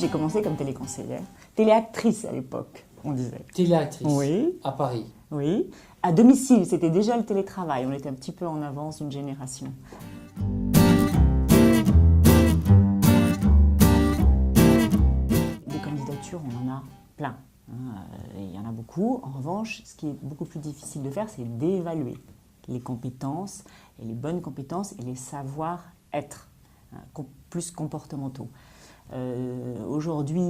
j'ai commencé comme téléconseillère, téléactrice à l'époque, on disait. Téléactrice. Oui. À Paris. Oui. À domicile, c'était déjà le télétravail. On était un petit peu en avance d'une génération. Des candidatures, on en a plein. Il y en a beaucoup. En revanche, ce qui est beaucoup plus difficile de faire, c'est d'évaluer les compétences, et les bonnes compétences et les savoir-être, plus comportementaux. Aujourd'hui,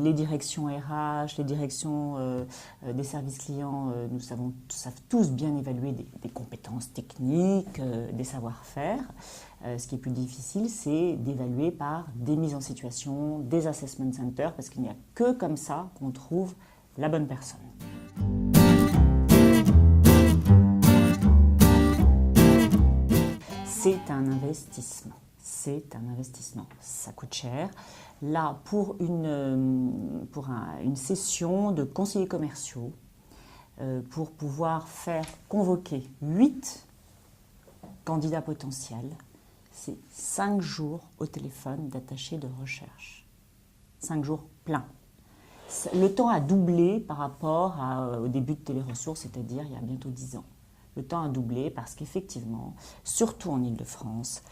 les directions RH, les directions des services clients, nous savent tous bien évaluer des compétences techniques, des savoir-faire. Ce qui est plus difficile, c'est d'évaluer par des mises en situation, des assessment centers, parce qu'il n'y a que comme ça qu'on trouve la bonne personne. C'est un investissement. C'est un investissement. Ça coûte cher. Là, pour une session de conseillers commerciaux, pour pouvoir faire convoquer 8 candidats potentiels, c'est 5 jours au téléphone d'attaché de recherche. 5 jours pleins. Le temps a doublé par rapport au début de Téléressources, c'est-à-dire il y a bientôt 10 ans. Le temps a doublé parce qu'effectivement, surtout en Île-de-France,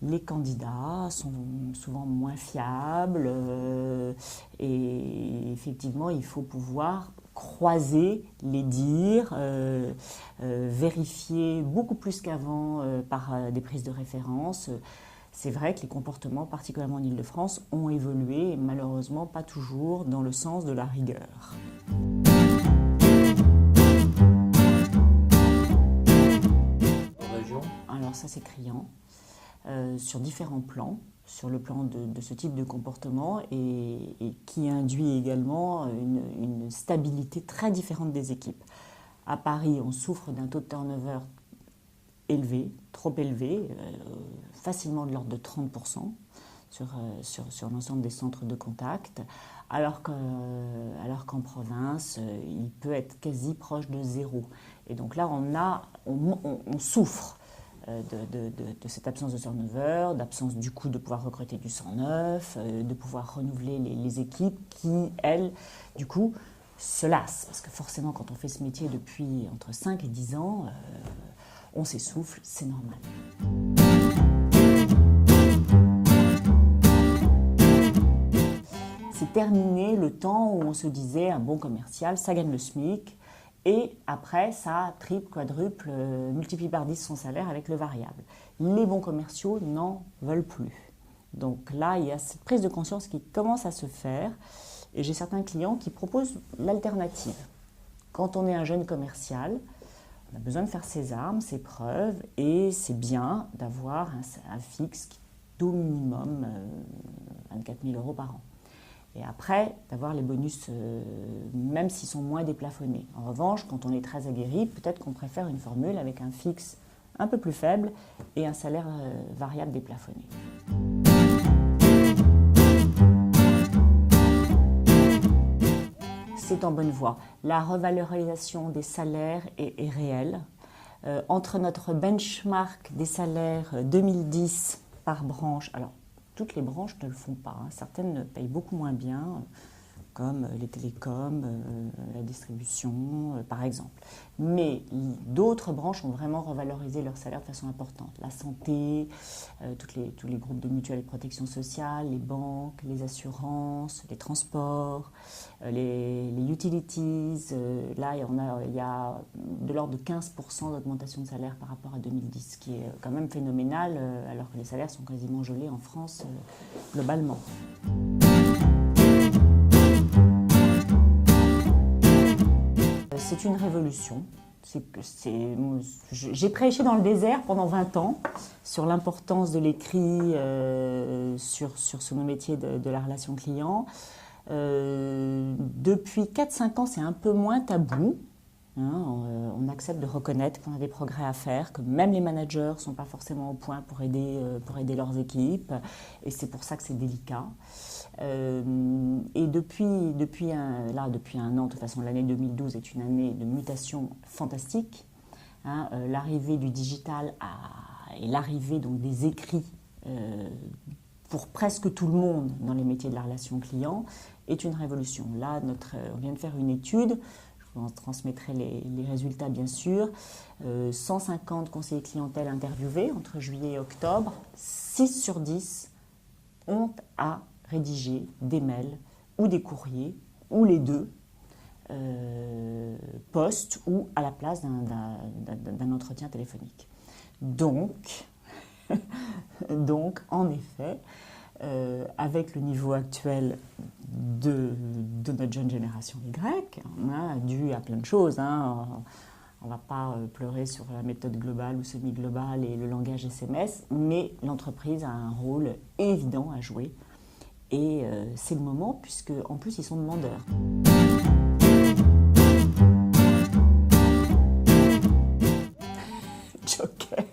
les candidats sont souvent moins fiables et effectivement, il faut pouvoir croiser les dires, vérifier beaucoup plus qu'avant par des prises de référence. C'est vrai que les comportements, particulièrement en Île-de-France, ont évolué et malheureusement pas toujours dans le sens de la rigueur. Alors ça c'est criant, sur différents plans, sur le plan de ce type de comportement et qui induit également une stabilité très différente des équipes. À Paris, on souffre d'un taux de turnover élevé, trop élevé, facilement de l'ordre de 30% sur l'ensemble des centres de contact, alors qu'en province, il peut être quasi proche de zéro. Et donc là, on souffre de cette absence de turnover, d'absence du coup de pouvoir recruter du sang neuf, de pouvoir renouveler les équipes qui, elles, du coup, se lassent. Parce que forcément, quand on fait ce métier depuis entre 5 et 10 ans, on s'essouffle, c'est normal. C'est terminé le temps où on se disait un bon commercial, ça gagne le SMIC, et après ça triple, quadruple, multiplie par 10 son salaire avec le variable. Les bons commerciaux n'en veulent plus. Donc là, il y a cette prise de conscience qui commence à se faire, et j'ai certains clients qui proposent l'alternative. Quand on est un jeune commercial, on a besoin de faire ses armes, ses preuves, et c'est bien d'avoir un fixe d'au minimum 24 000 € par an. Et après, d'avoir les bonus, même s'ils sont moins déplafonnés. En revanche, quand on est très aguerri, peut-être qu'on préfère une formule avec un fixe un peu plus faible et un salaire variable déplafonné. C'est en bonne voie. La revalorisation des salaires est réelle. Entre notre benchmark des salaires 2010 par branche, alors toutes les branches ne le font pas, certaines payent beaucoup moins bien, comme les télécoms, la distribution, par exemple. Mais d'autres branches ont vraiment revalorisé leur salaire de façon importante. La santé, tous les groupes de mutuelle et de protection sociale, les banques, les assurances, les transports, les utilities. Là, il y a de l'ordre de 15% d'augmentation de salaire par rapport à 2010, ce qui est quand même phénoménal, alors que les salaires sont quasiment gelés en France globalement. C'est une révolution. J'ai prêché dans le désert pendant 20 ans sur l'importance de l'écrit sur ce métier de la relation client. Depuis 4-5 ans, c'est un peu moins tabou. On accepte de reconnaître qu'on a des progrès à faire, que même les managers ne sont pas forcément au point pour aider leurs équipes. Et c'est pour ça que c'est délicat. Et depuis un an, de toute façon, l'année 2012 est une année de mutation fantastique. L'arrivée du digital et l'arrivée donc des écrits pour presque tout le monde dans les métiers de la relation client, est une révolution. Là, on vient de faire une étude, je vous en transmettrai les résultats bien sûr, 150 conseillers clientèle interviewés entre juillet et octobre, 6 sur 10 ont à rédiger des mails ou des courriers, ou les deux, poste ou à la place d'un entretien téléphonique. Donc, en effet, avec le niveau actuel de notre jeune génération Y, dû à plein de choses, on ne va pas pleurer sur la méthode globale ou semi-globale et le langage SMS, mais l'entreprise a un rôle évident à jouer. Et c'est le moment, puisque en plus ils sont demandeurs. Joker.